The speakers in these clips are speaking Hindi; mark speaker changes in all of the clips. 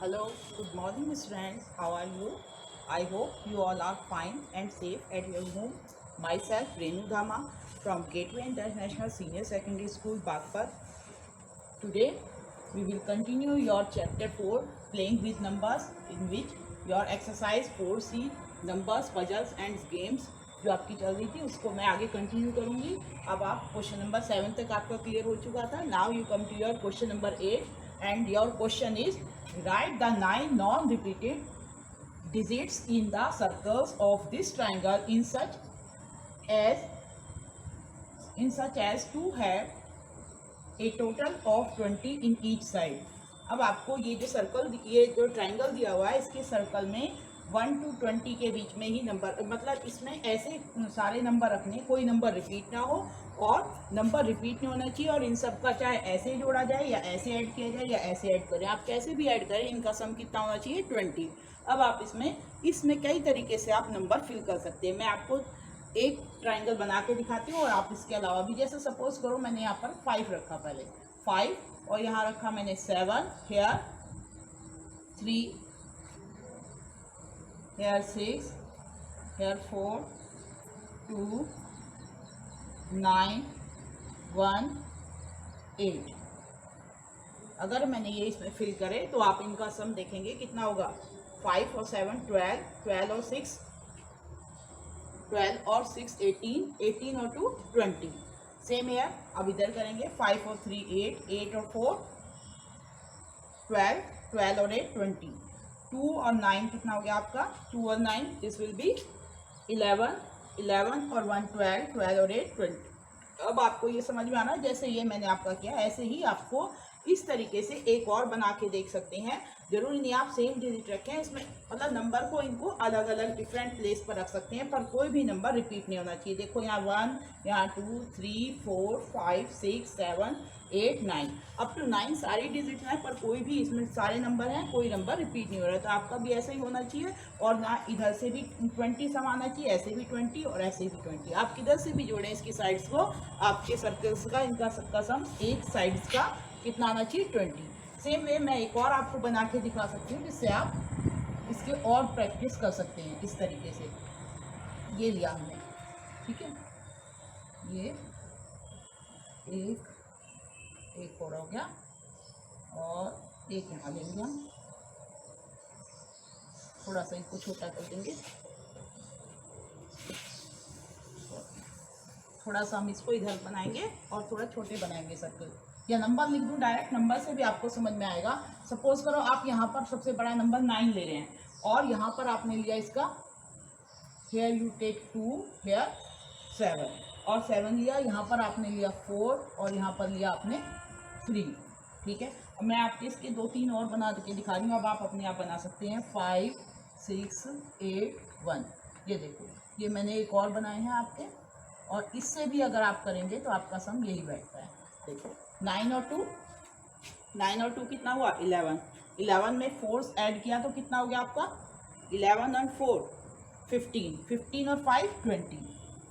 Speaker 1: Hello, good morning students. How are you? I hope you all are fine and safe at your home. Myself Renu Dhama from Gateway International Senior Secondary School, Bagpat. Today we will continue your chapter 4 playing with numbers, in which your exercise 4C numbers, puzzles and games जो आपकी चल रही थी उसको मैं आगे कंटिन्यू करूंगी। अब आप क्वेश्चन नंबर 7 तक आपका क्लियर हो चुका था। Now you come to your question number 8 and your question is right the 9 non repeated digits in the circles of this triangle in such as to have a total of 20 in each side। अब आपको ये जो सर्कल, ये जो ट्राइंगल दिया हुआ है, इसके सर्कल में 1 to 20 के बीच में ही नंबर, मतलब इसमें ऐसे सारे नंबर रखने, कोई नंबर रिपीट ना हो और नंबर रिपीट नहीं होना चाहिए, और इन सब का चाहे ऐसे जोड़ा जाए या ऐसे ऐड किया जाए या ऐसे ऐड करें, आप कैसे भी ऐड करें, इनका सम कितना होना चाहिए 20। अब आप इसमें कई तरीके से आप नंबर फिल कर सकते हैं। मैं आपको एक ट्राइंगल बना के दिखाती हूँ और आप इसके अलावा भी, जैसे सपोज करो मैंने यहाँ पर 5 रखा, पहले 5 और यहाँ रखा मैंने 7, हेयर 3, हेयर 6, हेयर 4, 2, 9, 1, 8। अगर मैंने ये इसमें फिल करे तो आप इनका सम देखेंगे कितना होगा। 5 और 7 12, 12 और 6 12 और 6 18, 18 और 2 20। सेम हेयर अब इधर करेंगे, 5 और 3 8, 8 और 4 12, 12 और 8 20, 2 और 9 कितना हो गया आपका, 2 और 9 दिस विल बी 11, 11 और 1 12, 12 और 8 20। अब आपको ये समझ में आना, जैसे ये मैंने आपका किया ऐसे ही आपको इस तरीके से एक और बना के देख सकते हैं। जरूरी नहीं आप सेम डिजिट रखें इसमें, मतलब नंबर को इनको अलग अलग डिफरेंट प्लेस पर रख सकते हैं, पर कोई भी नंबर रिपीट नहीं होना चाहिए। देखो यहाँ 1, यहाँ 2, 3, 4, 5, 6, 7, 8, 9 अप टू 9 सारी डिजिट हैं, पर कोई भी इसमें सारे नंबर हैं, कोई नंबर रिपीट नहीं हो रहा है। तो आपका भी ऐसा ही होना चाहिए, और ना इधर से भी 20 सम आना चाहिए, ऐसे भी 20 और ऐसे भी 20। आप किधर से भी जोड़ें इसकी साइड्स को, आपके सर्कल्स का, इनका सबका सम एक साइड्स का कितना आना चाहिए 20। सेम वे मैं एक और आपको बना के दिखा सकती हूँ, जिससे आप इसके और प्रैक्टिस कर सकते हैं। इस तरीके से ये लिया हमने, ठीक है, ये एक और हो गया और एक यहाँ ले लिया, थोड़ा सा इसको छोटा कर देंगे, थोड़ा सा हम इसको इधर बनाएंगे और थोड़ा छोटे बनाएंगे सर्कल, या नंबर लिख दूँ डायरेक्ट, नंबर से भी आपको समझ में आएगा। सपोज करो आप यहाँ पर सबसे बड़ा नंबर 9 ले रहे हैं और यहाँ पर आपने लिया इसका, हेयर यू टेक 2, हेयर 7 और 7 लिया, यहाँ पर आपने लिया 4 और यहाँ पर लिया आपने 3, ठीक है। अब मैं आपके इसके 2-3 और बना के दिखा रही हूँ, अब आप अपने आप बना सकते हैं। 5, 6, 8, 1, ये देखो, ये मैंने एक और बनाए हैं आपके, और इससे भी अगर आप करेंगे तो आपका सम यही बैठता है। देखो 9 और 2 कितना हुआ 11, 11 में 4 ऐड किया तो कितना हो गया आपका 11 और 4 15, 15 और 5 20,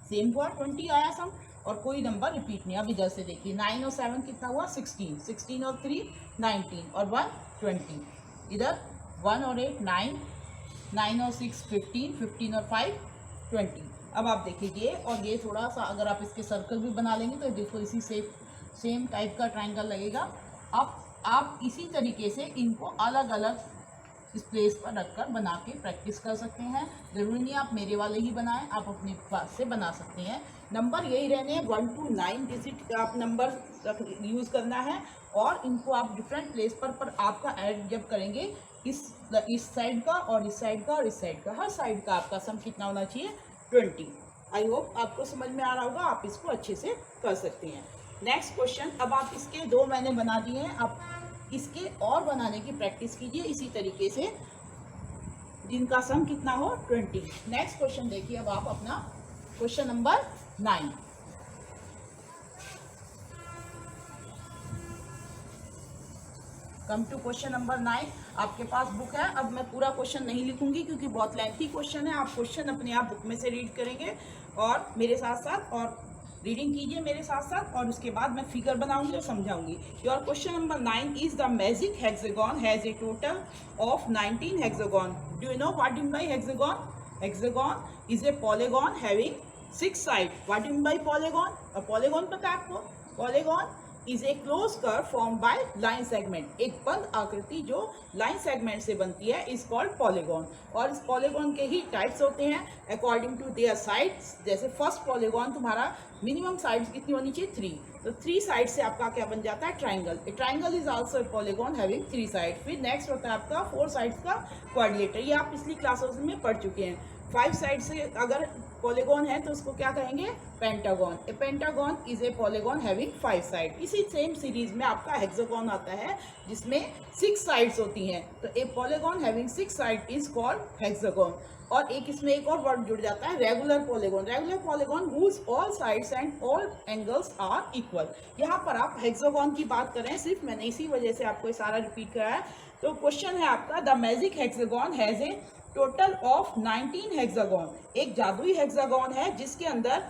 Speaker 1: सेम हुआ 20 आया सम, और कोई नंबर रिपीट नहीं। अब इधर से देखिए 9 और 7 कितना हुआ 16, 16 और 3 19 और 1 20, इधर 1 और 8 9, 9 और 6 15, 15 और 5 20। अब आप देखिए ये और ये थोड़ा सा अगर आप इसके सर्कल भी बना लेंगे तो देखो इसी से सेम टाइप का ट्राइंगल लगेगा। अब आप इसी तरीके से इनको अलग अलग इस प्लेस पर रखकर बना के प्रैक्टिस कर सकते हैं। ज़रूरी नहीं आप मेरे वाले ही बनाएं, आप अपने पास से बना सकते हैं। नंबर यही रहने हैं, 1 to 9 डिजिट आप नंबर यूज़ करना है, और इनको आप डिफरेंट प्लेस पर आपका ऐड जब करेंगे, इस साइड का और इस साइड का और इस साइड का, हर साइड का आपका सम कितना होना चाहिए 20। आई होप आपको समझ में आ रहा होगा, आप इसको अच्छे से कर सकते हैं। नेक्स्ट क्वेश्चन, अब आप इसके 2 मैंने बना दिए हैं, आप इसके और बनाने की प्रैक्टिस कीजिए इसी तरीके से, जिनका सम कितना हो 20। नेक्स्ट क्वेश्चन देखिए, अब आप अपना question number 9। Come to question number 9। आपके पास बुक है, अब मैं पूरा क्वेश्चन नहीं लिखूंगी क्योंकि बहुत लेंथी क्वेश्चन है। आप क्वेश्चन अपने आप बुक में से रीड करेंगे और मेरे साथ साथ, और रीडिंग कीजिए मेरे साथ साथ और उसके बाद मैं फिगर बनाऊंगी और समझाऊंगी। Your question number 9 is the magic hexagon has a total of 19 hexagon. Do you know what do mean by hexagon? Hexagon is a polygon having 6 side. What do mean by polygon? और पॉलीगॉन पता है आपको? Polygon is a close curve form by line segment. एक बंद आकृति जो लाइन सेगमेंट से बनती है इज कॉल्ड पॉलीगॉन। और इस पॉलीगॉन के ही टाइप्स होते हैं अकॉर्डिंग टू देयर साइड्स। जैसे फर्स्ट पॉलीगॉन तुम्हारा मिनिमम साइड्स कितनी होनी चाहिए? 3। तो 3 साइड से आपका क्या बन जाता है? Triangle. A triangle is also a polygon having 3 side. फिर नेक्स्ट होता है आपका 4 साइड्स का क्वाड्रिलेटर। ये आप पिछली क्लासेस में पढ़ चुके हैं। 5 साइड से अगर पॉलीगॉन है तो उसको क्या कहेंगे? Pentagon. A pentagon is a polygon having 5 side. इसी सेम सीरीज में आपका हेक्सागन आता है जिसमें 6 साइड्स होती हैं। तो a polygon having 6 side is called hexagon. और एक इसमें एक और वर्ड जुड़ जाता है, regular polygon. Regular polygon whose all sides and all angles are equal. यहाँ पर आप हेक्सागन की बात कर रहे हैं, सिर्फ मैंने इसी वजह से आपको सारा रिपीट कराया है। तो क्वेश्चन है आपका, the magic hexagon has a total of 19 hexagon. एक जादुई हेक्सागन है जिसके अंदर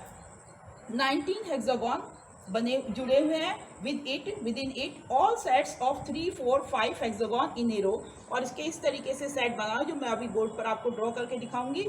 Speaker 1: 19 हेक्सागन बने जुड़े हुए हैं within it all sets of 3, 4, 5 hexagon in a row. और इसके इस तरीके से सेट बनाओ जो मैं अभी बोर्ड पर आपको ड्रॉ करके दिखाऊंगी,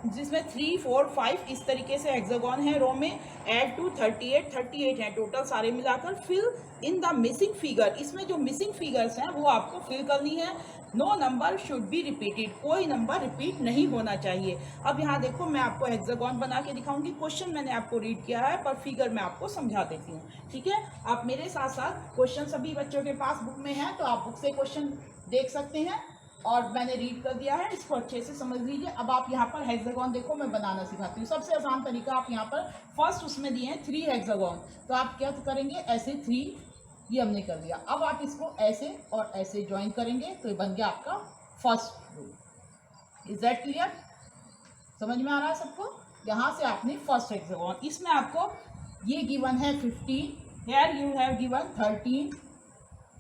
Speaker 1: जिसमें 3, 4, 5 इस तरीके से हेक्सागन है रो में। ऐड टू 38 हैं टोटल सारे मिलाकर। Fill in the missing figure. इसमें जो मिसिंग फिगर्स हैं वो आपको फिल करनी है। No number should be repeated. कोई नंबर रिपीट नहीं होना चाहिए। अब यहाँ देखो मैं आपको हेक्सागन बना के दिखाऊंगी। क्वेश्चन मैंने आपको रीड किया है पर फिगर मैं आपको समझा देती हूँ, ठीक है? आप मेरे साथ साथ क्वेश्चन सभी बच्चों के पास बुक में है तो आप बुक से क्वेश्चन देख सकते हैं और मैंने रीड कर दिया है, इसको अच्छे से समझ लीजिए। अब आप यहाँ पर हेक्सागन देखो, मैं बनाना सिखाती हूँ। सबसे आसान तरीका आप यहाँ पर फर्स्ट उसमें दिए हैं 3 हेक्सागन, तो आप क्या करेंगे? ऐसे 3, ये हमने कर दिया। अब आप इसको ऐसे और ऐसे ज्वाइन करेंगे तो ये बन गया आपका first row. Is that clear? समझ में आ रहा है सबको? यहाँ से आपने फर्स्ट हेक्सागन, इसमें आपको ये गिवन है 15, हेयर यू हैव गिवन 13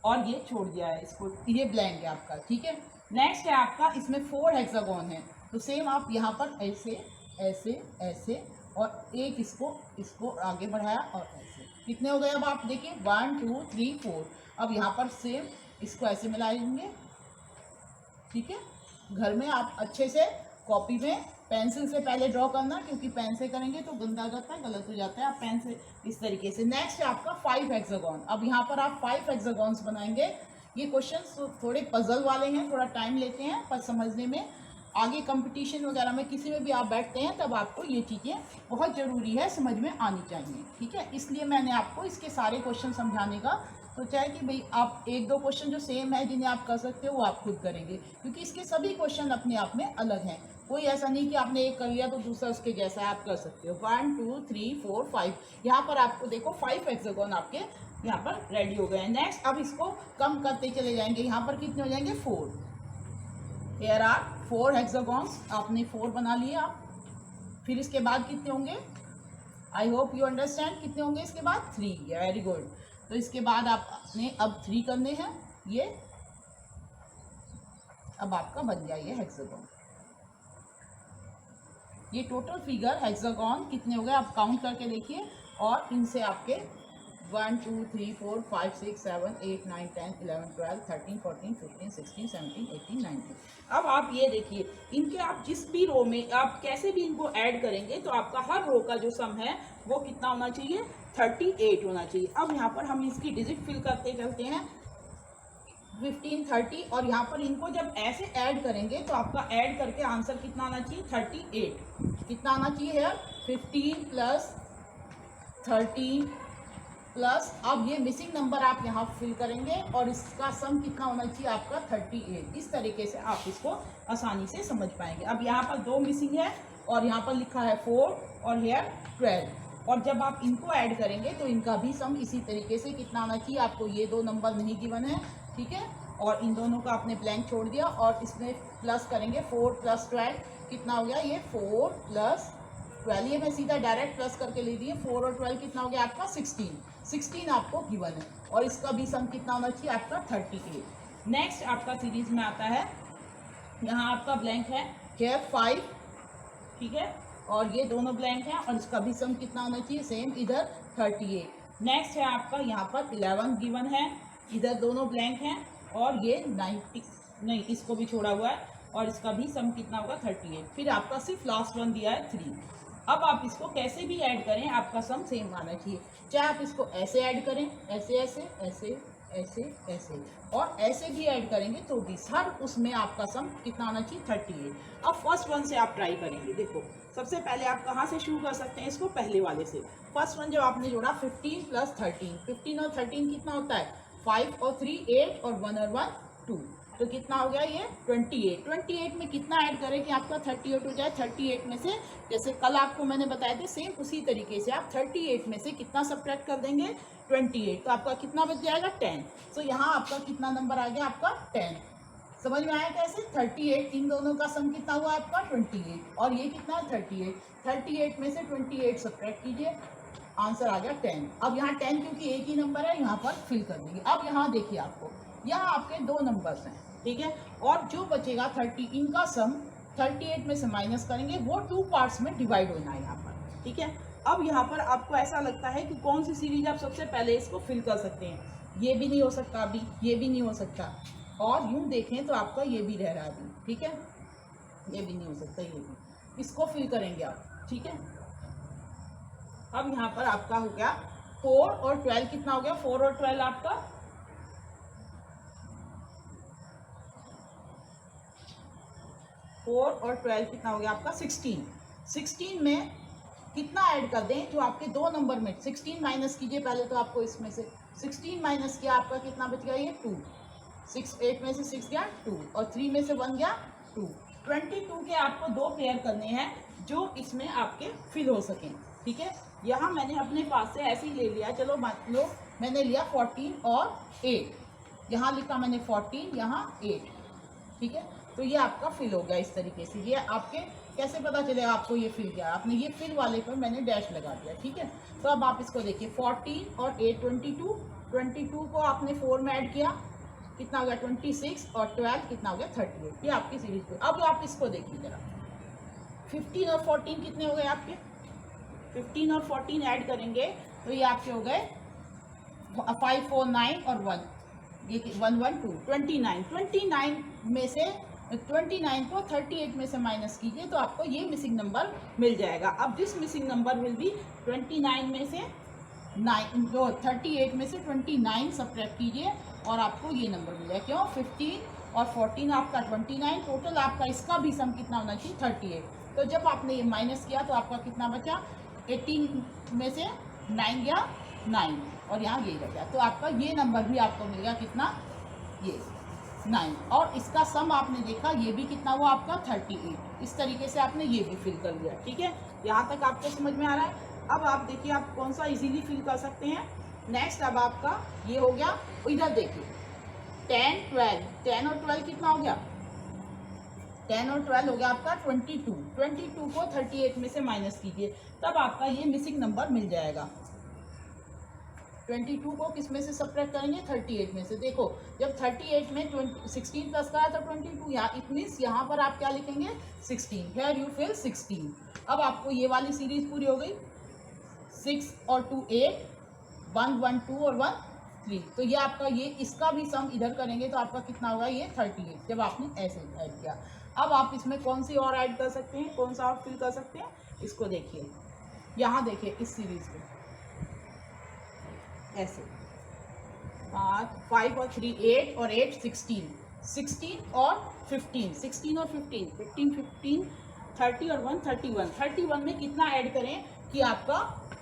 Speaker 1: और ये छोड़ दिया है इसको, ये ब्लैंक है आपका, ठीक है? नेक्स्ट है आपका, इसमें 4 हेक्सागन है तो सेम आप यहाँ पर ऐसे ऐसे ऐसे और एक इसको आगे बढ़ाया और ऐसे। कितने हो गए? अब आप देखिए 1, 2, 3, 4। अब यहाँ पर सेम इसको ऐसे मिलाएंगे, ठीक है? घर में आप अच्छे से कॉपी में पेंसिल से पहले ड्रॉ करना, क्योंकि पेन से करेंगे तो गंदा जाता है, गलत हो जाता है। आप पेन से इस तरीके से। नेक्स्ट है आपका 5 हेक्सागन। अब यहाँ पर आप 5 हेक्सागन्स बनाएंगे। ये क्वेश्चन थोड़े पजल वाले हैं, थोड़ा टाइम लेते हैं पर समझने में। आगे कंपटीशन वगैरह में किसी में भी आप बैठते हैं तब आपको ये चीज़ें बहुत ज़रूरी है, समझ में आनी चाहिए, ठीक है? इसलिए मैंने आपको इसके सारे क्वेश्चन समझाने का सोचा है कि भाई आप 1-2 क्वेश्चन जो सेम है जिन्हें आप कर सकते हो वो आप खुद करेंगे, क्योंकि इसके सभी क्वेश्चन अपने आप में अलग हैं। कोई ऐसा नहीं कि आपने एक कर लिया तो दूसरा उसके जैसा है, आप कर सकते हो। 1, 2, 3, 4, 5। यहाँ पर आपको देखो 5 हेक्सागन आपके यहाँ पर रेडी हो गए हैं। नेक्स्ट अब इसको कम करते चले जाएंगे। यहाँ पर कितने हो जाएंगे? 4। Here are 4 hexagons. आपने 4 बना लिए आप। फिर इसके बाद कितने होंगे? I hope you understand. कितने होंगे इसके बाद? 3। Very good. तो इसके बाद आपने अब 3 करने हैं। ये अब आपका बन गया ये हेक्सागन। ये टोटल फिगर हेक्सागन कितने हो गए आप काउंट करके देखिए। और इनसे आपके 1, 2, 3, 4, 5, 6, 7, 8, 9, 10, 11, 12, 13, 14, 15, 16, 17, 18, 19। अब आप ये देखिए, इनके आप जिस भी रो में आप कैसे भी इनको ऐड करेंगे तो आपका हर रो का जो सम है वो कितना होना चाहिए? 38 होना चाहिए। अब यहाँ पर हम इसकी डिजिट फिल करते चलते हैं 15, 30। और यहाँ पर इनको जब ऐसे ऐड करेंगे तो आपका ऐड करके आंसर कितना आना चाहिए? 38। कितना आना चाहिए यार? 15 प्लस 13 प्लस, अब ये मिसिंग नंबर आप यहाँ फिल करेंगे और इसका सम कितना होना चाहिए आपका? 38। इस तरीके से आप इसको आसानी से समझ पाएंगे। अब यहाँ पर 2 मिसिंग है और यहाँ पर लिखा है 4 और हेयर 12। और जब आप इनको ऐड करेंगे तो इनका भी सम इसी तरीके से कितना आना चाहिए आपको? ये 2 नंबर नहीं गिवन है, ठीक है? और इन दोनों का आपने ब्लैंक छोड़ दिया और इसमें प्लस करेंगे 4 + 12 कितना हो गया? ये 4 + 12। ये मैं सीधा डायरेक्ट प्लस करके ले दिए। 4 और 12 कितना हो गया आपका? 16 आपको गिवन है। और इसका भी सम कितना होना चाहिए आपका? 38। नेक्स्ट आपका सीरीज में आता है, यहाँ आपका ब्लैंक है हेयर 5, ठीक है? और ये दोनों ब्लैंक हैं और इसका भी सम कितना होना चाहिए सेम, इधर 38। नेक्स्ट है आपका यहाँ पर 11 गिवन है, इधर दोनों ब्लैंक हैं और ये 90 नहीं, इसको भी छोड़ा हुआ है और इसका भी सम कितना होगा 38। फिर आपका सिर्फ लास्ट वन दिया है 3। अब आप इसको कैसे भी ऐड करें आपका सम सेम आना चाहिए, चाहे आप इसको ऐसे ऐड करें, ऐसे ऐसे ऐसे ऐसे ऐसे और ऐसे भी ऐड करेंगे तो भी हर उसमें आपका सम कितना आना चाहिए 38। अब फर्स्ट वन से आप ट्राई करेंगे। देखो सबसे पहले आप कहाँ से शुरू कर सकते हैं इसको, पहले वाले से। फर्स्ट वन जब आपने जोड़ा 15 + 13, 15 और 13 कितना होता है 5 और 3 8 और 1 और 1 2, तो कितना हो गया ये 28। 28 में कितना ऐड करें कि आपका 38 हो जाए। 38 में से जैसे कल आपको मैंने बताया था सेम उसी तरीके से आप 38 में से कितना सब्ट्रैक्ट कर देंगे 28, तो आपका कितना बच जाएगा 10। तो यहाँ आपका कितना नंबर आ गया आपका 10। समझ में आया कैसे, 38 इन दोनों का सम कितना हुआ आपका 28 और ये कितना है 38। 38 में से 28 सब्ट्रैक्ट कीजिए, आंसर आ गया 10। अब यहाँ 10 क्योंकि एक ही नंबर है यहाँ पर फिल कर देंगे। अब यहाँ देखिए आपको यहाँ आपके 2 नंबर्स हैं, ठीक है, और जो बचेगा 30 इनका सम 38 में से माइनस करेंगे, वो 2 पार्ट्स में डिवाइड होना है यहाँ पर, ठीक है। अब यहाँ पर आपको ऐसा लगता है कि कौन सी सीरीज आप सबसे पहले इसको फिल कर सकते हैं, ये भी नहीं हो सकता अभी, ये भी नहीं हो सकता, और यूँ देखें तो आपका ये भी रह रहा है अभी, ठीक है, ये भी नहीं हो सकता, ये भी, इसको फिल करेंगे आप, ठीक है। अब यहाँ पर आपका हो गया 4 और 12 कितना हो गया, 4 और 12 आपका 4 और 12 कितना हो गया आपका 16। 16 में कितना ऐड कर दें जो आपके 2 नंबर में, 16 माइनस कीजिए पहले तो आपको इसमें से, 16 माइनस किया आपका कितना बच गया ये 2, 6 8 में से 6 गया 2 और 3 में से 1 गया 2। 22 के आपको 2 पेयर करने हैं जो इसमें आपके फिल हो सकें, ठीक है। यहाँ मैंने अपने पास से ऐसे ही ले लिया, चलो मान लो मैंने लिया 14 और 8, यहाँ लिखा मैंने 14 यहाँ 8, ठीक है, तो ये आपका फिल हो गया इस तरीके से। ये आपके कैसे पता चलेगा आपको ये फिल किया, आपने ये फिल वाले पर मैंने डैश लगा दिया, ठीक है। तो अब आप इसको देखिए 14 और 8 22, 22 को आपने 4 में ऐड किया कितना हो गया 26 और 12 कितना हो गया 38, ये आपकी सीरीज पे। अब आप इसको देखिए जरा 15 और 14 कितने हो गए आपके, 15 और 14 ऐड करेंगे तो ये आपके हो गए 5 4 9 और 1, ये 1 1 2 29। 29 में से 29 को 38 में से माइनस कीजिए तो आपको ये मिसिंग नंबर मिल जाएगा। अब this missing number will be 29 में से 9 जो 38 में से 29 सब्ट्रैक्ट कीजिए और आपको ये नंबर मिल जाएगा। क्यों 15 और 14 आपका 29, टोटल आपका इसका भी सम कितना होना चाहिए 38। तो जब आपने ये माइनस किया तो आपका कितना बचा 18 में से 9 गया 9 और यहाँ ये बचा, तो आपका ये नंबर भी आपको मिल गया कितना ये 9 और इसका सम आपने देखा ये भी कितना हुआ आपका 38। इस तरीके से आपने ये भी फिल कर लिया, ठीक है। यहाँ तक आपको समझ में आ रहा है। अब आप देखिए आप कौन सा इजीली फिल कर सकते हैं। नेक्स्ट अब आपका ये हो गया, इधर देखिए 10 12, 10 और 12 कितना हो गया 10 और 12 हो गया आपका 22। 22 को 38 में से माइनस कीजिए तब आपका ये मिसिंग नंबर मिल जाएगा। 22 को किस में से सब्ट्रैक्ट करेंगे 38 में से। देखो जब 38 में 16 प्लस का है तो 22, यहाँ इट मीन्स यहाँ पर आप क्या लिखेंगे 16, हेयर यू फिल 16। अब आपको ये वाली सीरीज पूरी हो गई, 6 और 2 8, 1 1 2 और 1 3, तो ये आपका ये इसका भी सम इधर करेंगे तो आपका कितना होगा ये 38 जब आपने ऐसे ऐड किया। अब आप इसमें कौन सी और ऐड कर सकते हैं, कौन सा और फिल कर सकते हैं, इसको देखिए, यहाँ देखिए इस सीरीज को ऐसे 5 और 3 8 और 8 16, 16 और 15, 16 और 15, 15 15 30 और 1 31, 31 में कितना ऐड करें कि आपका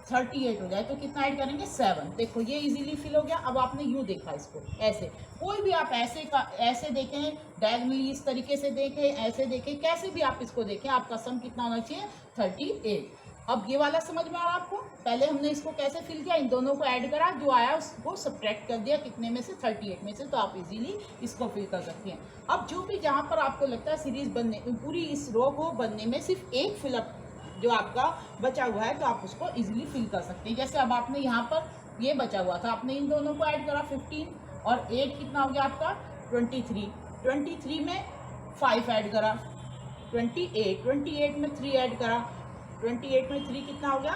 Speaker 1: 38 हो जाए, तो कितना ऐड करेंगे 7। देखो ये इजीली फिल हो गया। अब आपने यूँ देखा इसको ऐसे, कोई भी आप ऐसे का ऐसे देखें, डायगोनली इस तरीके से देखें, ऐसे देखें, कैसे भी आप इसको देखें आपका सम कितना होना चाहिए 38। अब ये वाला समझ में आ रहा है आपको, पहले हमने इसको कैसे फिल किया, इन दोनों को ऐड करा, जो आया उसको सब्ट्रैक्ट कर दिया कितने में से 38 में से, तो आप इजीली इसको फिल कर सकते हैं। अब जो भी जहाँ पर आपको लगता है सीरीज बनने पूरी इस रो को बनने में सिर्फ एक फिलअप जो आपका बचा हुआ है तो आप उसको इजीली फिल कर सकते हैं। जैसे अब आपने यहाँ पर ये बचा हुआ था, आपने इन दोनों को ऐड करा 15 और 8 कितना हो गया आपका 23, 23 में 5 ऐड करा 28, 28 में 3 ऐड करा 28 में 3 कितना हो गया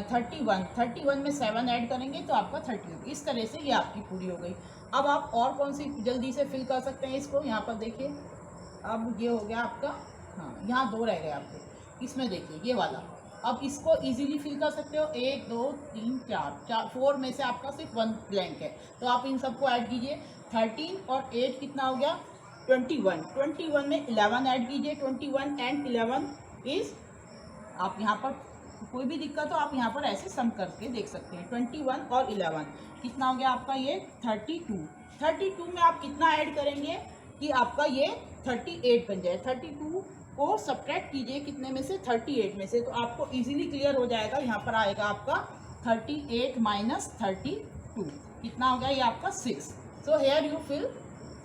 Speaker 1: 31। 31 में 7 ऐड करेंगे तो आपका 30। इस तरह से ये आपकी पूरी हो गई। अब आप और कौन सी जल्दी से फिल कर सकते हैं इसको, यहाँ पर देखिए। अब ये हो गया आपका, हाँ यहाँ 2 रह गए आपके, इसमें देखिए ये वाला। अब इसको इजीली फिल कर सकते हो। 1 2 3 4 4 में से आपका सिर्फ 1 ब्लैंक है, तो आप इन सबको ऐड कीजिए। 13 और 8 कितना हो गया 21। 21 में 11 ऐड कीजिए। 21 एंड 11 इज, आप यहाँ पर कोई भी दिक्कत हो आप यहाँ पर ऐसे सम करके देख सकते हैं। 21 और 11 कितना हो गया आपका ये 32। 32 में आप कितना ऐड करेंगे कि आपका ये 38 बन जाए। 32 को सब्ट्रैक्ट कीजिए कितने में से 38 में से, तो आपको इजीली क्लियर हो जाएगा। यहाँ पर आएगा आपका 38 माइनस 32 कितना हो गया ये आपका 6। सो हेयर यू फिल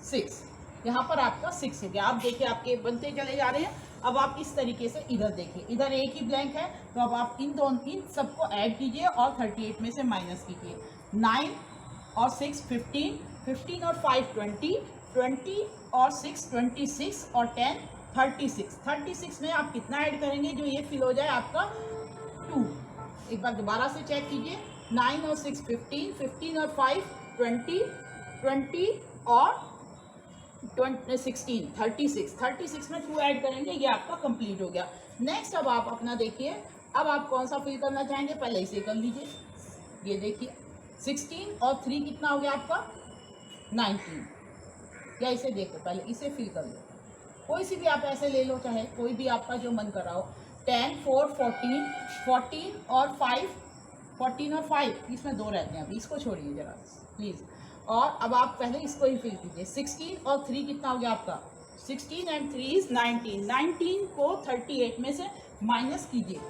Speaker 1: 6, यहाँ पर आपका 6 हो गया। आप देखिए आपके बनते चले जा रहे हैं। अब आप इस तरीके से इधर देखिए, इधर एक ही ब्लैंक है, तो अब आप इन सबको ऐड कीजिए और 38 में से माइनस कीजिए। 9 और 6 15, 15 और 5 20, 20 और 6 26 और 10 36। 36 में आप कितना ऐड करेंगे जो ये फिल हो जाए आपका 2। एक बार दोबारा से चेक कीजिए। 9 और 6 15, 15 और 5 20, 20 और 16 36। 36 में 2 ऐड करेंगे, ये आपका कंप्लीट हो गया। नेक्स्ट अब आप अपना देखिए, अब आप कौन सा फिल करना चाहेंगे पहले इसे कर लीजिए। ये देखिए 16 और 3 कितना हो गया आपका 19। या इसे देखो पहले इसे फिल कर लो, कोई सी भी आप ऐसे ले लो, चाहे कोई भी आपका जो मन कर रहा हो। 10 4 14, 14 और 5 14 और 5 इसमें 2 रहते हैं, अभी इसको छोड़िए जरा प्लीज़। और अब आप पहले इसको ही फिल कीजिए। 16 और 3 कितना हो गया आपका 16 एंड 3 इज 19। 19 को 38 में से माइनस कीजिए।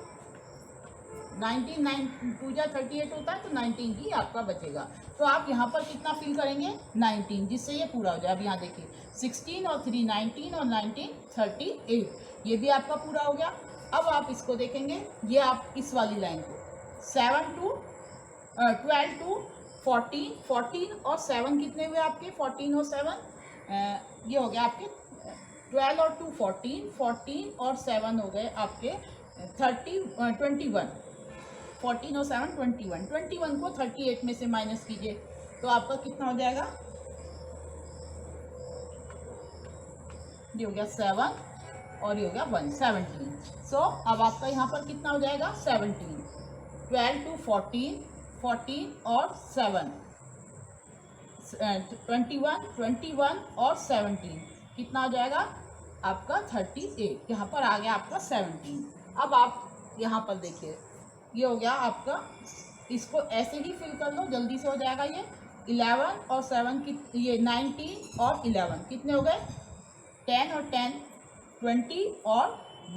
Speaker 1: 19 9 2 जा 38 होता है, तो 19 ही आपका बचेगा। तो आप यहाँ पर कितना फिल करेंगे 19, जिससे ये पूरा हो जाए। अब यहाँ देखिए 16 और 3 19 और 19 38, ये भी आपका पूरा हो गया। अब आप इसको देखेंगे, ये आप इस वाली लाइन को 7 टू 12 टू 14, 14 और 7 कितने हुए आपके 14 और 7 ये हो गया आपके 12 और 2 14, 14 और 7 हो गए आपके 21। 14 और 7 21। 21 को 38 में से माइनस कीजिए, तो आपका कितना हो जाएगा, ये हो गया 7 और ये हो गया 1 17। सो अब आपका यहाँ पर कितना हो जाएगा 17। 12 टू 14, 14 और 7 21, 21 और 17 कितना हो जाएगा आपका 38। यहाँ पर आ गया आपका 17। अब आप यहाँ पर देखिए, ये हो गया आपका, इसको ऐसे ही फिल कर लो, जल्दी से हो जाएगा ये। 11 और 7 की, ये 19 और 11 कितने हो गए 10 और 10 20 और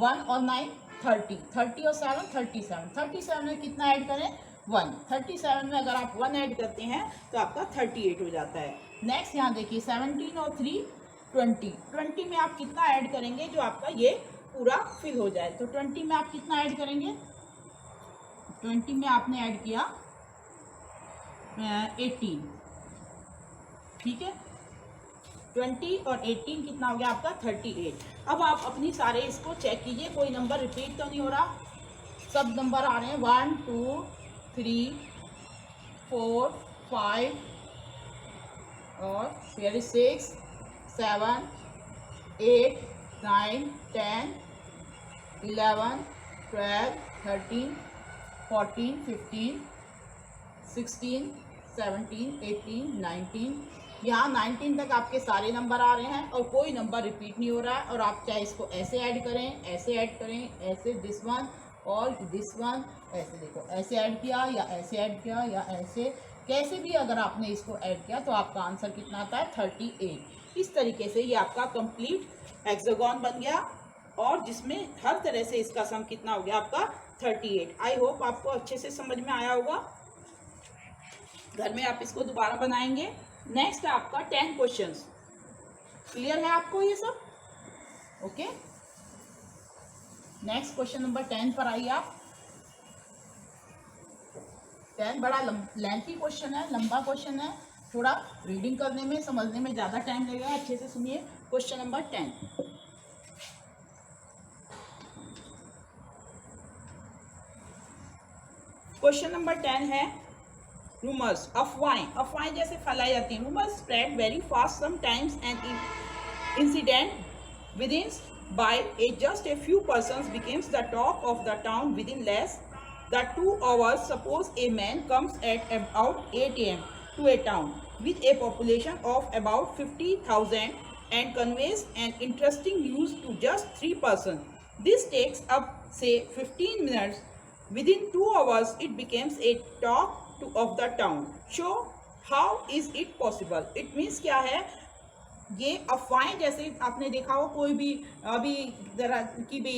Speaker 1: 1 और 9 30। 30 और 7 37। 37 में कितना ऐड करें 1। 37 में अगर आप 1 ऐड करते हैं तो आपका 38 हो जाता है। नेक्स्ट यहाँ देखिए 17 और 3 20। 20 में आप कितना ऐड करेंगे जो आपका ये पूरा फिल हो जाए। तो 20 में आप कितना ऐड करेंगे, 20 में आपने ऐड किया 18, ठीक है। 20 और 18 कितना हो गया आपका 38। अब आप अपनी सारे इसको चेक कीजिए, कोई नंबर रिपीट तो नहीं हो रहा, सब नंबर आ रहे हैं 1 2 3 4 5 और फिर 6 7 8 9 10 11 12 13 14 15 16 17 18 19। यहाँ 19 तक आपके सारे नंबर आ रहे हैं और कोई नंबर रिपीट नहीं हो रहा है। और आप चाहे इसको ऐसे ऐड करें, ऐसे ऐड करें, ऐसे दिस वन और दिस वन, ऐसे देखो ऐसे ऐड किया या ऐसे ऐड किया या ऐसे, कैसे भी अगर आपने इसको ऐड किया तो आपका आंसर कितना आता है 38। इस तरीके से ये आपका कंप्लीट हेक्सागोन बन गया और जिसमें हर तरह से इसका सम कितना हो गया आपका 38। आई होप आपको अच्छे से समझ में आया होगा। घर में आप इसको दोबारा बनाएंगे। नेक्स्ट आपका 10 क्वेश्चंस। क्लियर है आपको ये सब? ओके, नेक्स्ट क्वेश्चन नंबर 10 पर आइए आप। 10 बड़ा लेंथी क्वेश्चन है, लंबा क्वेश्चन है, थोड़ा रीडिंग करने में समझने में ज़्यादा टाइम लगेगा। अच्छे से सुनिए क्वेश्चन नंबर 10। क्वेश्चन नंबर 10 है रूमर्स, अफवाहें। अफवाहें जैसे फैलाई जाती हैं। Rumours spread very fast, sometimes and incident within by just a few persons becomes the talk of the town within less than 2 hours. Suppose a man comes at about 8 a.m. to a town with a population of about 50,000 and conveys an interesting news to just 3 persons. This takes up say 15 minutes. Within 2 hours it becomes a talk of the town. So how is it possible? It means क्या है, ये अफवाहें जैसे आपने देखा हो, कोई भी अभी जरा कि भी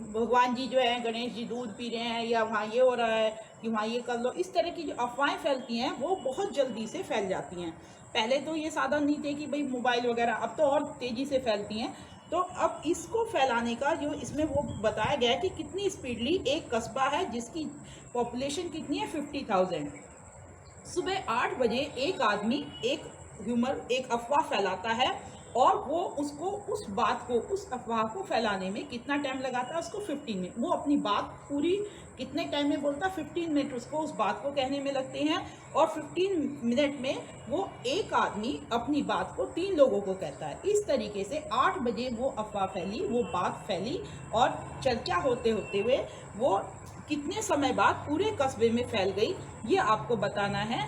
Speaker 1: भगवान जी जो है, गणेश जी दूध पी रहे हैं, या वहाँ ये हो रहा है कि वहाँ ये कर लो, इस तरह की जो अफवाहें फैलती हैं वो बहुत जल्दी से फैल जाती हैं। पहले तो ये साधन नहीं थे कि भाई मोबाइल वगैरह, अब तो और तेज़ी से फैलती हैं। तो अब इसको फैलाने का जो इसमें वो बताया गया है कि कितनी स्पीडली एक कस्बा है जिसकी पॉपुलेशन कितनी है 50,000। सुबह 8 बजे एक आदमी एक एक अफवाह फैलाता है और वो उसको उस बात को, उस अफवाह को फैलाने में कितना टाइम लगाता है उसको 15 मिनट। वो अपनी बात पूरी कितने टाइम में बोलता है, 15 मिनट उसको उस बात को कहने में लगते हैं। और 15 मिनट में वो एक आदमी अपनी बात को 3 लोगों को कहता है। इस तरीके से 8 बजे वो अफवाह फैली, वो बात फैली और चर्चा होते होते हुए वो कितने समय बाद पूरे कस्बे में फैल गई, ये आपको बताना है।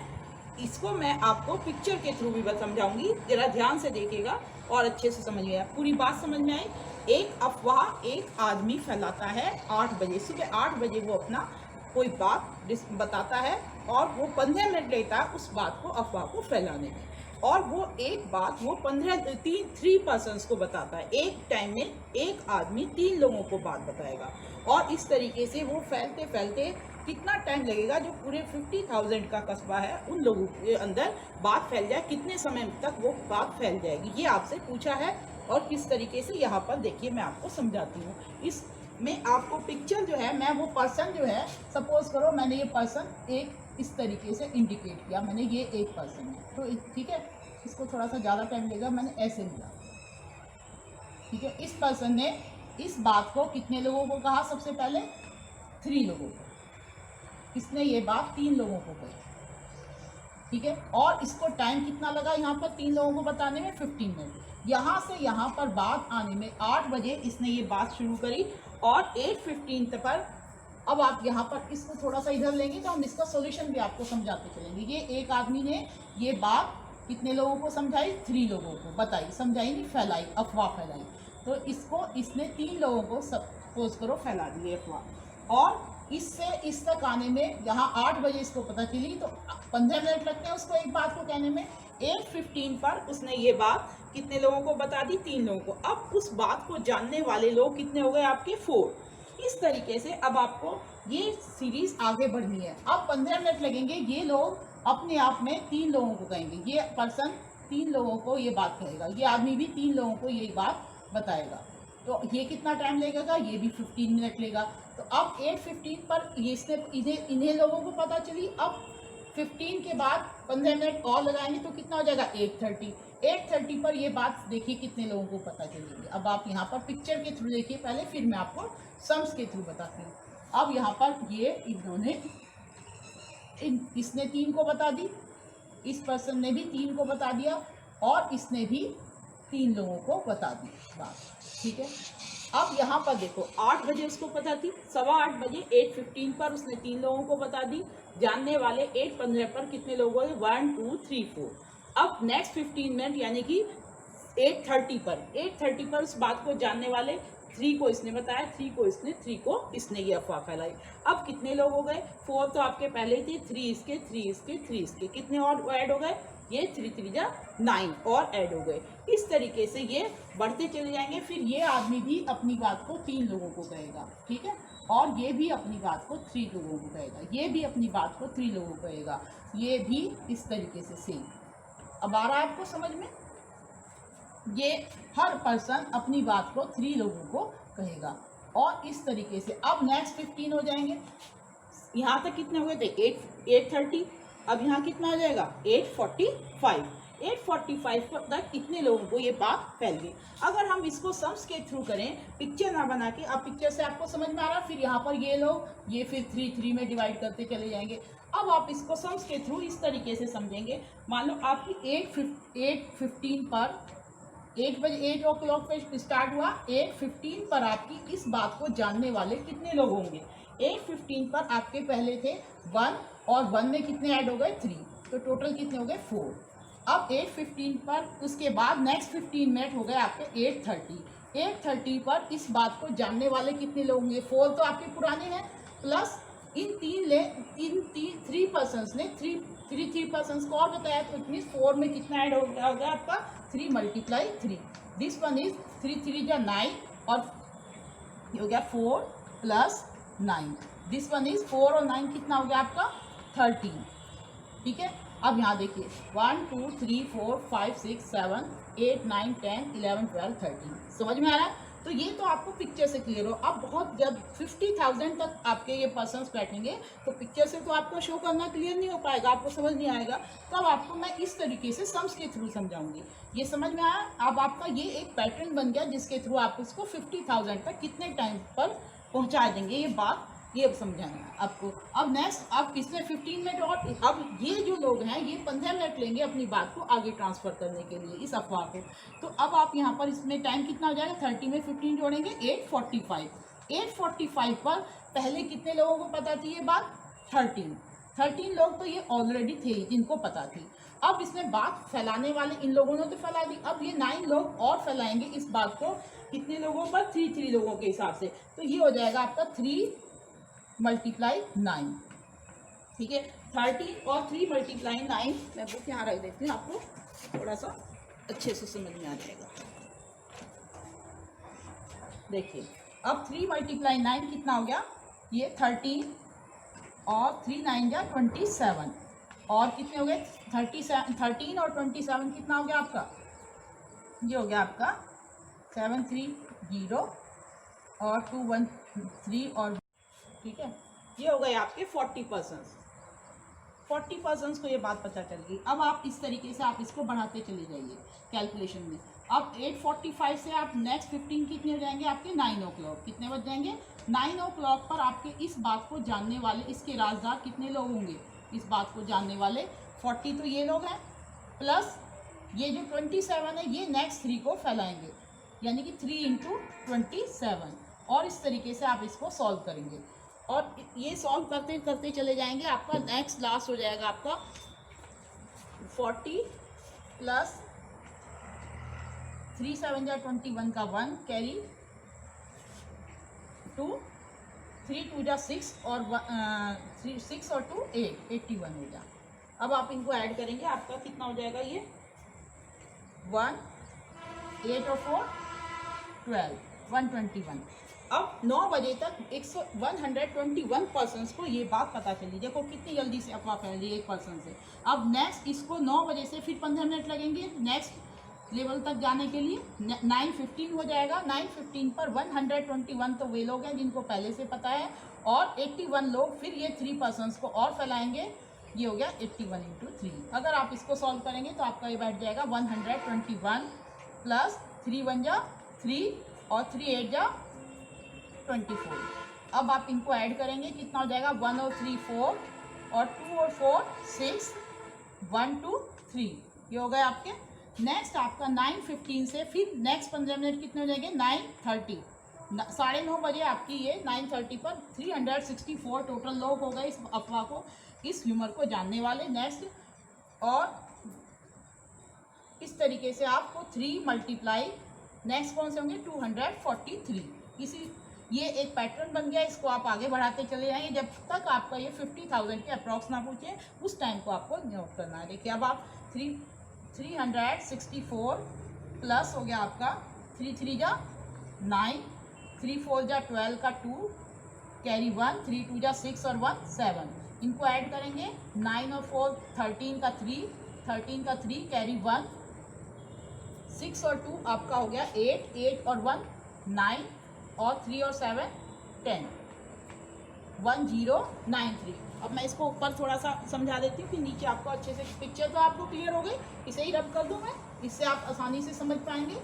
Speaker 1: इसको मैं आपको पिक्चर के थ्रू भी समझाऊंगी, जरा ध्यान से देखिएगा और अच्छे से समझिएगा। पूरी बात समझ में आई। एक अफवाह एक आदमी फैलाता है 8 बजे, सुबह 8 बजे वो अपना कोई बात बताता है और वो 15 मिनट लेता है उस बात को, अफवाह को फैलाने में। और वो एक बात वो 3 पर्सन्स को बताता है। एक टाइम में एक आदमी 3 लोगों को बात बताएगा और इस तरीके से वो फैलते फैलते कितना टाइम लगेगा, जो पूरे 50,000 का कस्बा है उन लोगों के अंदर बात फैल जाए, कितने समय तक वो बात फैल जाएगी, ये आपसे पूछा है। और किस तरीके से यहाँ पर देखिए मैं आपको समझाती हूँ। इसमें आपको पिक्चर जो है, मैं वो पर्सन जो है, सपोज करो मैंने ये पर्सन एक इस तरीके से इंडिकेट किया, मैंने ये एक पर्सन है, तो ठीक है, इसको थोड़ा सा ज़्यादा टाइम लेगा, मैंने ऐसे लिया, ठीक है। इस पर्सन ने इस बात को कितने लोगों को कहा, सबसे पहले 3 लोगों को। इसने ये बात 3 लोगों को कही, ठीक है। और इसको टाइम कितना लगा यहाँ पर 3 लोगों को बताने में, 15 मिनट। यहाँ से यहाँ पर बात आने में 8 बजे इसने ये बात शुरू करी और 8:15 पर, अब आप यहाँ पर इसको थोड़ा सा इधर लेंगे तो हम इसका सॉल्यूशन भी आपको समझाते चलेंगे। ये एक आदमी ने ये बात कितने लोगों को समझाई, 3 लोगों को बताई, समझाई नहीं, फैलाई, अफवाह फैलाई। तो इसको इसने 3 लोगों को सपोज करो फैला दी अफवाह, और इससे इस तक आने में यहाँ 8 बजे इसको पता चली तो 15 मिनट लगते हैं उसको एक बात को कहने में। 8:15 पर उसने ये बात कितने लोगों को बता दी, 3 लोगों को। अब उस बात को जानने वाले लोग कितने हो गए आपके, 4। इस तरीके से अब आपको ये सीरीज आगे बढ़नी है। अब 15 मिनट लगेंगे, ये लोग अपने आप में 3 लोगों को कहेंगे, ये पर्सन 3 लोगों को ये बात कहेगा, ये आदमी भी 3 लोगों को ये बात बताएगा। तो ये कितना टाइम लगेगा, ये भी 15 मिनट लेगा। तो अब 8:15 पर ये इन्हें लोगों को पता चली। अब 15 के बाद 15 मिनट और लगाएंगे तो कितना हो जाएगा, 8:30 पर ये बात देखिए कितने लोगों को पता चलेगी। अब आप यहाँ पर पिक्चर के थ्रू देखिए पहले, फिर मैं आपको सम्स के थ्रू बताती हूँ। अब यहाँ पर ये इन्होंने इसने 3 को बता दी, इस पर्सन ने भी 3 को बता दिया और इसने भी 3 लोगों को बता दी बात, ठीक है। अब यहाँ पर देखो 8 बजे उसको पता थी, 8:15 बजे 8:15 पर उसने 3 लोगों को बता दी। जानने वाले 8:15 पर कितने लोग हुए, 1 2 3 4। अब नेक्स्ट 15 मिनट यानी कि 8:30 पर उस बात को जानने वाले 3 को इसने बताया, 3 को इसने ये अफवाह फैलाई। अब कितने लोग हो गए, 4 तो आपके पहले ही थे, 3 इसके, कितने और ऐड हो गए, ये 3 जा 9 और ऐड हो गए। इस तरीके से ये बढ़ते चले जाएंगे। फिर ये आदमी भी अपनी बात को 3 लोगों को कहेगा, ठीक है, और ये भी अपनी बात को 3 लोगों को कहेगा, ये भी अपनी बात को 3 लोगों को कहेगा, ये भी इस तरीके से सेम। अब आ रहा है आपको समझ में, ये हर पर्सन अपनी बात को 3 लोगों को कहेगा और इस तरीके से। अब नेक्स्ट 15 हो जाएंगे, यहाँ तक कितने हो गए थे, 8:30। अब यहाँ कितना हो जाएगा, 8:45। 845 तक कितने लोगों को ये बात फैल गई। अगर हम इसको सम्स के थ्रू करें, पिक्चर ना बना के, अब पिक्चर से आपको समझ में आ रहा है, फिर यहाँ पर ये लोग ये फिर 3 में डिवाइड करते चले जाएंगे। अब आप इसको सम्स के थ्रू इस तरीके से समझेंगे। मान लो आपकी 8:15 पर 8 बजे 8 ओ क्लॉक पे स्टार्ट हुआ, 8:15 पर आपकी इस बात को जानने वाले कितने लोग होंगे। 8:15 पर आपके पहले थे 1 और 1 में कितने ऐड हो गए 3, तो टोटल कितने हो गए 4। अब 8:15 पर उसके बाद नेक्स्ट 15 मिनट हो गए आपके 8:30 पर इस बात को जानने वाले कितने लोग होंगे। 4 तो आपके पुराने हैं, प्लस इन 3 पर्सन्स ने 3 पर्सन्स को और बताया, तो इतनी 4 में कितना ऐड हो गया आपका 3 × 3। दिस वन इज 3 जा 9 और ये हो गया 4 + 9। दिस वन इज 4 और 9 कितना हो गया आपका 13। ठीक है, अब यहाँ देखिए 1 2 3 4 5 6 7 8 9 10 11 12 13। समझ में आ रहा है। तो ये तो आपको पिक्चर से क्लियर हो। अब बहुत जब 50,000 तक आपके ये पर्सन्स बैठेंगे तो पिक्चर से तो आपको शो करना क्लियर नहीं हो पाएगा, आपको समझ नहीं आएगा। तो अब आपको मैं इस तरीके से सम्स के थ्रू समझाऊंगी। ये समझ में आया। अब आपका ये एक पैटर्न बन गया जिसके थ्रू आप इसको 50,000 तक कितने टाइम पर पहुँचा देंगे, ये बात ये अब समझाना है आपको। अब नेक्स्ट आप किसने 15 मिनट और अब ये जो लोग हैं ये 15 मिनट लेंगे अपनी बात को आगे ट्रांसफ़र करने के लिए इस अफवाह को। तो अब आप यहाँ पर इसमें टाइम कितना हो जाएगा, 30 में 15 जोड़ेंगे 8:45। 8:45 पर पहले कितने लोगों को पता थी ये बात 13 लोग, तो ये ऑलरेडी थे जिनको पता थी। अब इसमें बात फैलाने वाले इन लोगों ने तो फैला दी, अब ये 9 लोग और फैलाएंगे इस बात को कितने लोगों पर 3 लोगों के हिसाब से। तो ये हो जाएगा आपका 3 × 9। ठीक है, 30 और 3 × 9। मैं बुक यहाँ रख देती हूँ, आपको थोड़ा सा अच्छे से समझ में आ जाएगा। देखिए अब 3 × 9 कितना हो गया, ये 13 और 3 9 जा 27 और कितने हो गए 13 और 27 कितना हो गया आपका, ये हो गया आपका 7 3 0 और 2 1 3 और ठीक है, ये हो गए आपके 40 पर्सन्स को ये बात पता चल गई। अब आप इस तरीके से आप इसको बढ़ाते चले जाइए कैलकुलेशन में। अब 8:45 से आप नेक्स्ट 15 कितने हो जाएंगे आपके 9 o'clock, कितने बज जाएंगे 9 o'clock पर आपके इस बात को जानने वाले इसके राजदार कितने लोग होंगे, इस बात को जानने वाले 40 तो ये लोग हैं, प्लस ये जो 27 है ये नेक्स्ट 3 को फैलाएंगे, यानी कि 3 × 27। और इस तरीके से आप इसको सॉल्व करेंगे और ये सॉल्व करते करते चले जाएंगे। आपका नेक्स्ट लास्ट हो जाएगा आपका 40 + 3 7 जा 21 का 1 कैरी 2 3 2 जा 6 और 6 और 2 8 81 हो गया। अब आप इनको ऐड करेंगे, आपका कितना हो जाएगा ये 1 8 और 4 12 121। अब 9 बजे तक 121 पर्सन्स को ये बात पता चली। देखो कितनी जल्दी से अफवाह फैली एक पर्सन से। अब नेक्स्ट इसको 9 बजे से फिर 15 मिनट लगेंगे नेक्स्ट लेवल तक जाने के लिए। 9:15 हो जाएगा। 9:15 पर 121 तो वे लोग हैं जिनको पहले से पता है और 81 लोग फिर ये 3 पर्सन्स को और फैलाएंगे। ये हो गया 81 × 3। अगर आप इसको सॉल्व करेंगे तो आपका ये बैठ जाएगा 121 + 3 1 जा 3 और 3 8 जा 24। अब आप इनको ऐड करेंगे कितना हो जाएगा 1 और 3 4 और 2 और 4 6 1 2 3। ये हो गए आपके। नेक्स्ट आपका 9:15 से फिर नेक्स्ट 15 मिनट कितने हो जाएंगे 9:30 9:30 बजे आपकी ये 9:30 पर 364 टोटल लोग हो गए इस अफवाह को इस ह्यूमर को जानने वाले। नेक्स्ट और इस तरीके से आपको 3 × नेक्स्ट कौन से होंगे 243। इसी ये एक पैटर्न बन गया, इसको आप आगे बढ़ाते चले जाएंगे जब तक आपका ये 50,000 के अप्रॉक्स ना पूछे, उस टाइम को आपको नोट करना है। देखिए अब आप 364 प्लस हो गया आपका 3 3 जा 9 3 4 जा 12 का 2 कैरी 1 3 2 जा 6 और 1 7। इनको ऐड करेंगे 9 और 4 13 का 3 कैरी 1 6 और 2 आपका हो गया 8 8 और 1 9 और 3 और 7 10। 1093। अब मैं इसको ऊपर थोड़ा सा समझा देती हूँ कि नीचे आपको अच्छे से पिक्चर तो आपको क्लियर हो गई, इसे ही रब कर दूँ मैं, इससे आप आसानी से समझ पाएंगे।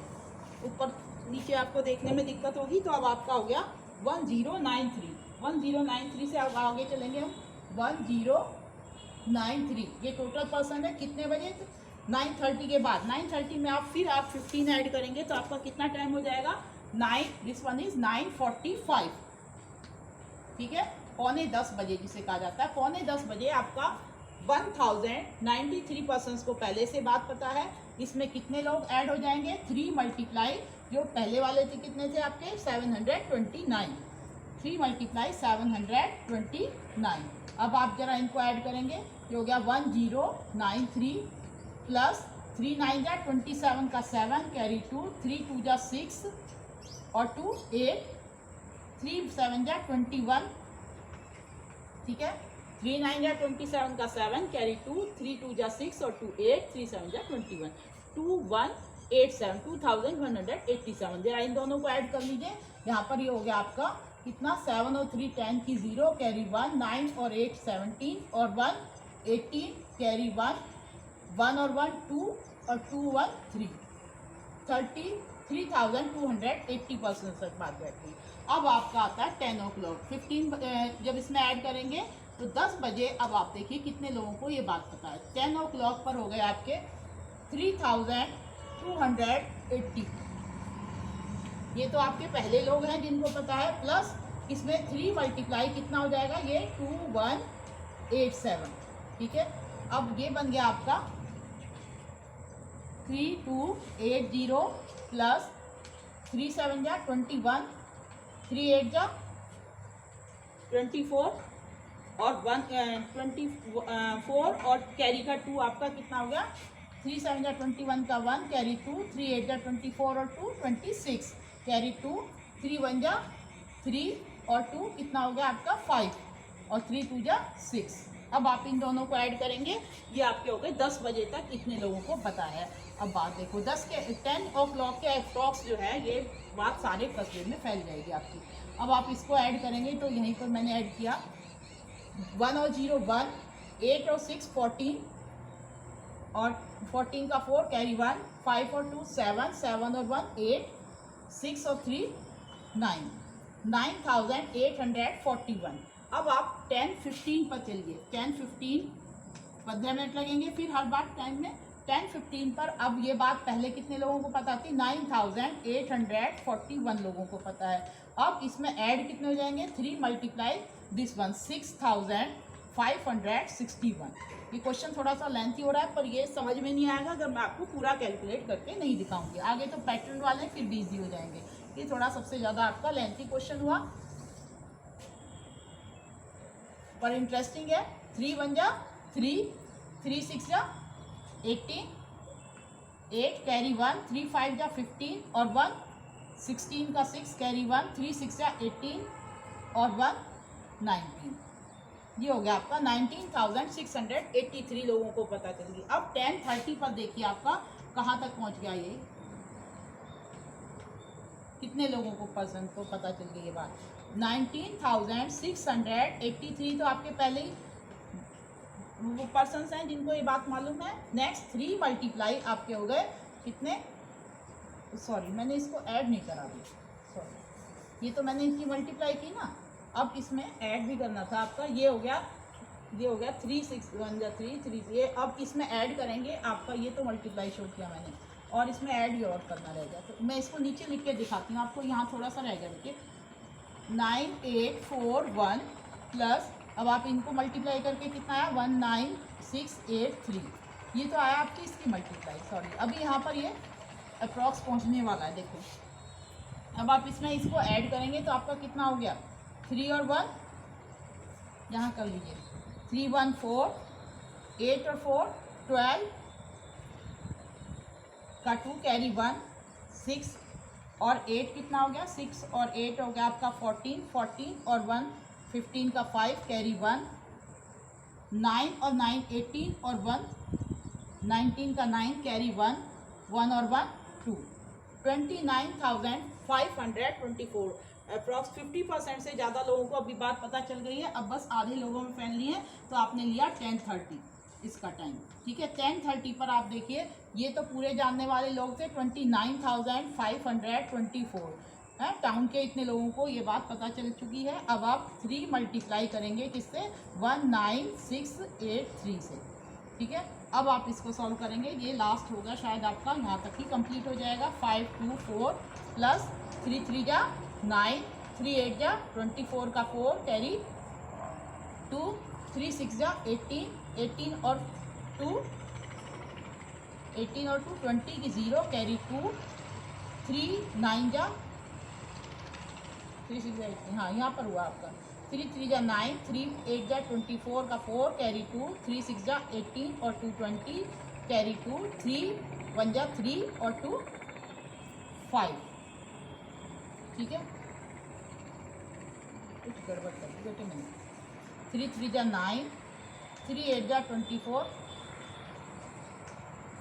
Speaker 1: ऊपर नीचे आपको देखने में दिक्कत होगी। तो अब आपका हो गया 1093। 1093 से अब आगे चलेंगे हम 1093। ये टोटल पर्सन है कितने बजे? 9:30 के बाद। 9:30 में आप 15 ऐड करेंगे तो आपका कितना टाइम हो जाएगा? 9, दिस वन इज 9:45। ठीक है, 9:45 बजे जिसे कहा जाता है। 9:45 बजे आपका 1093 पर्सन्स को पहले से बात पता है। इसमें कितने लोग ऐड हो जाएंगे? 3 मल्टीप्लाई जो पहले वाले थे कितने थे आपके? 729। 3 मल्टीप्लाई 729। अब आप जरा इनको ऐड करेंगे, ये हो गया 1093 प्लस 3 9 जा 27 का 7 कैरी 2, 3 2 जा 6 और 2 8, 3 7 जा 21। ठीक है, 3 9 जा 27 का 7 कैरी 2, 3 2 जा 6 और 2 8, 3 7 जा 21, 2187, 2187। जरा इन दोनों को ऐड कर लीजिए। यहाँ पर ये हो गया आपका कितना? 7 और 3 10 की 0 कैरी 1, 9 और 8 17 और 1 18 कैरी 1, 1 और 1 2 और 2 1 3, 33,280% तक बात बैठी। अब आपका आता है 10 o'clock। 15 जब इसमें ऐड करेंगे तो 10 बजे। अब आप देखिए कितने लोगों को ये बात पता है। 10 o'clock पर हो गए आपके 3,280। ये तो आपके पहले लोग हैं जिनको पता है, प्लस इसमें 3 मल्टीप्लाई कितना हो जाएगा? ये 2187। ठीक है, अब ये बन गया आपका 3280 प्लस 3 7 जा 21, 3 8 जा 24 और 24 और कैरी का 2 आपका कितना हो गया? 3 7 जा 21 का 1 कैरी 2, 3 8 जा 24 और 2 26 कैरी 2, 3 1 जा 3 और 2 कितना हो गया आपका? 5 और 3 2 जा 6। अब आप इन दोनों को ऐड करेंगे, ये आपके हो गए 10 बजे तक इतने लोगों को पता है। अब बात देखो 10 o'clock के अप्रॉक्स जो है ये बात सारे कस्बे में फैल जाएगी आपकी। अब आप इसको ऐड करेंगे तो यहीं पर मैंने ऐड किया 1 और 0 1, 8 और 6 14 और 14 का 4 कैरी 1, 5 और 2 7, 7 और 1 8, 6 और 3 9, 9841। अब आप 10:15 पर चलिए। 10:15 15 मिनट लगेंगे फिर हर बार टाइम में। 10:15 पर अब ये बात पहले कितने लोगों को पता थी? 9841 लोगों को पता है। अब इसमें ऐड कितने हो जाएंगे? 3 मल्टीप्लाई दिस वन 6561। ये क्वेश्चन थोड़ा सा लेंथी हो रहा है पर ये समझ में नहीं आएगा अगर मैं आपको पूरा कैलकुलेट करके नहीं दिखाऊंगी। आगे तो पैटर्न वाले फिर भी ईजी हो जाएंगे। ये थोड़ा सबसे ज़्यादा आपका लेंथी क्वेश्चन हुआ पर इंटरेस्टिंग है। 3 1 जा 3, 3 6 जा 18, 8 कैरी 1, 3 5 जा 15 और 1 16 का 6 कैरी 1, 3 6 जा 18 और 1 19। ये हो गया आपका 19,683 लोगों को पता चल गई। अब 10:30 पर देखिए आपका कहाँ तक पहुँच गया। ये कितने लोगों को पर्सन को पता चल गई ये बात? 19,683 तो आपके पहले ही वो पर्सन्स हैं जिनको ये बात मालूम है। नेक्स्ट 3 मल्टीप्लाई आपके हो गए कितने? सॉरी मैंने इसको ऐड नहीं करा अभी, सॉरी ये तो मैंने इनकी मल्टीप्लाई की ना। अब इसमें ऐड भी करना था आपका। ये हो गया 3 6 1 जा 3 3। ये अब इसमें ऐड करेंगे आपका। ये तो मल्टीप्लाई शो किया मैंने और इसमें ऐड भी और करना रहेगा। तो मैं इसको नीचे लिख के दिखाती हूँ आपको। यहाँ थोड़ा सा रहेगा देखिए 9841 प्लस अब आप इनको मल्टीप्लाई करके कितना आया? 19683। ये तो आया आपकी इसकी मल्टीप्लाई। सॉरी अभी यहाँ पर ये अप्रॉक्स पहुँचने वाला है। देखो अब आप इसमें इसको ऐड करेंगे तो आपका कितना हो गया? 3 और 1 यहाँ कर लीजिए। 3 1 4, 8 और 4 12 का 2 कैरी 1, 6 और 8 कितना हो गया? 6 और 8 हो गया आपका 14 14 और 1 15 का 5 कैरी 1, 9 और 9 18 और 1 19 का 9 कैरी 1 1 और 1 2, 29,524। अप्रॉक्स 50% से ज़्यादा लोगों को अभी बात पता चल गई है। अब बस आधे लोगों में फैलनी है, तो आपने लिया 10:30 इसका टाइम, ठीक है। 10:30 पर आप देखिए, ये तो पूरे जानने वाले लोग थे, 29,524 है। टाउन के इतने लोगों को ये बात पता चल चुकी है। अब आप 3 मल्टीप्लाई करेंगे किससे, 19683 से, ठीक है। अब आप इसको सॉल्व करेंगे, ये लास्ट होगा शायद आपका, यहाँ तक ही कंप्लीट हो जाएगा। 524 प्लस 3 3 जा 9, 3 8 जा 24 का 4 कैरी 2, 3 6 जा 18, 18 और 2 20 की 0 कैरी 2, 3 9 जा 3 6 जा 18, हाँ यहाँ पर हुआ आपका 3 3 जा 9, 3 8 जा 24 का 4 कैरी 2, 3 6 जा 18 और 2 20 कैरी 2, 3 1 जा 3 और 2 5, ठीक है। कुछ गड़बड़ कर दी बेटे मैंने। 3 3 जा 9, 3 8 जा 24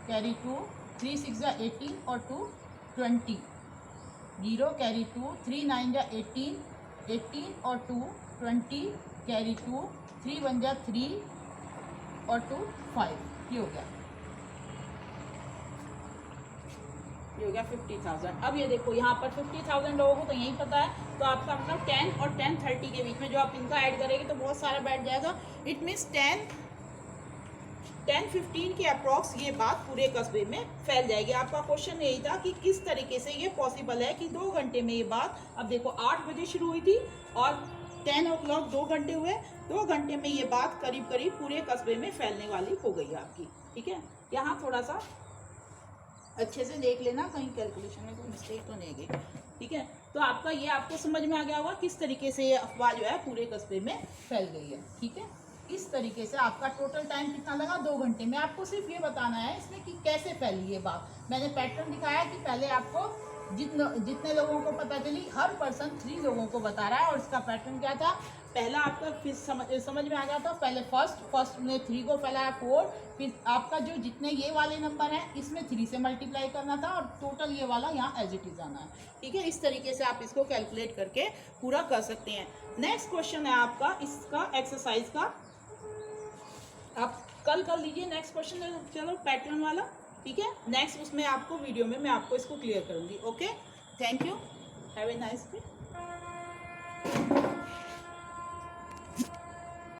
Speaker 1: कैरी 2, 3 6 जा 18 और 2 20 0 कैरी 2, 3 9 जा 18, 18 और 2 20 कैरी 2, 3 1 जा 3 और 2 5, ये हो गया, ये हो गया 50,000। अब ये देखो यहाँ पर 50,000 लोगों को तो यही पता है, तो आपका मतलब 10 और 10:30 के बीच में जो आप इनका ऐड करेंगे तो बहुत सारा बैठ जाएगा। इट मीन्स 10-15 के अप्रॉक्स ये बात पूरे कस्बे में फैल जाएगी। आपका क्वेश्चन यही था कि किस तरीके से ये पॉसिबल है कि 2 घंटे में ये बात, अब देखो 8 बजे शुरू हुई थी और 10 o'clock 2 घंटे हुए, 2 घंटे में ये बात करीब करीब पूरे कस्बे में फैलने वाली हो गई है आपकी, ठीक है। यहाँ थोड़ा सा अच्छे से देख लेना, कहीं कैलकुलेशन में कोई मिस्टेक तो नहीं गई, ठीक है। तो आपका ये आपको समझ में आ गया होगा किस तरीके से ये अफवाह जो है पूरे कस्बे में फैल गई है, ठीक है। इस तरीके से आपका टोटल टाइम कितना लगा, 2 घंटे में। आपको सिर्फ ये बताना है इसमें कि कैसे फैली ये बात। मैंने पैटर्न दिखाया कि पहले आपको जितने लोगों को पता चली, हर पर्सन 3 लोगों को बता रहा है, और इसका पैटर्न क्या था, पहला आपका फिर समझ में आ गया था। पहले फर्स्ट ने 3 को फैलाया 4, फिर आपका जो जितने ये वाले नंबर हैं इसमें 3 से मल्टीप्लाई करना था, और टोटल ये वाला यहाँ एज इट इज आना है, ठीक है। इस तरीके से आप इसको कैलकुलेट करके पूरा कर सकते हैं। नेक्स्ट क्वेश्चन है आपका इसका एक्सरसाइज का, आप कल कर लीजिए नेक्स्ट क्वेश्चन, चलो पैटर्न वाला, ठीक है। नेक्स्ट उसमें आपको वीडियो में मैं आपको इसको क्लियर करूँगी। Okay, thank you, have a nice day.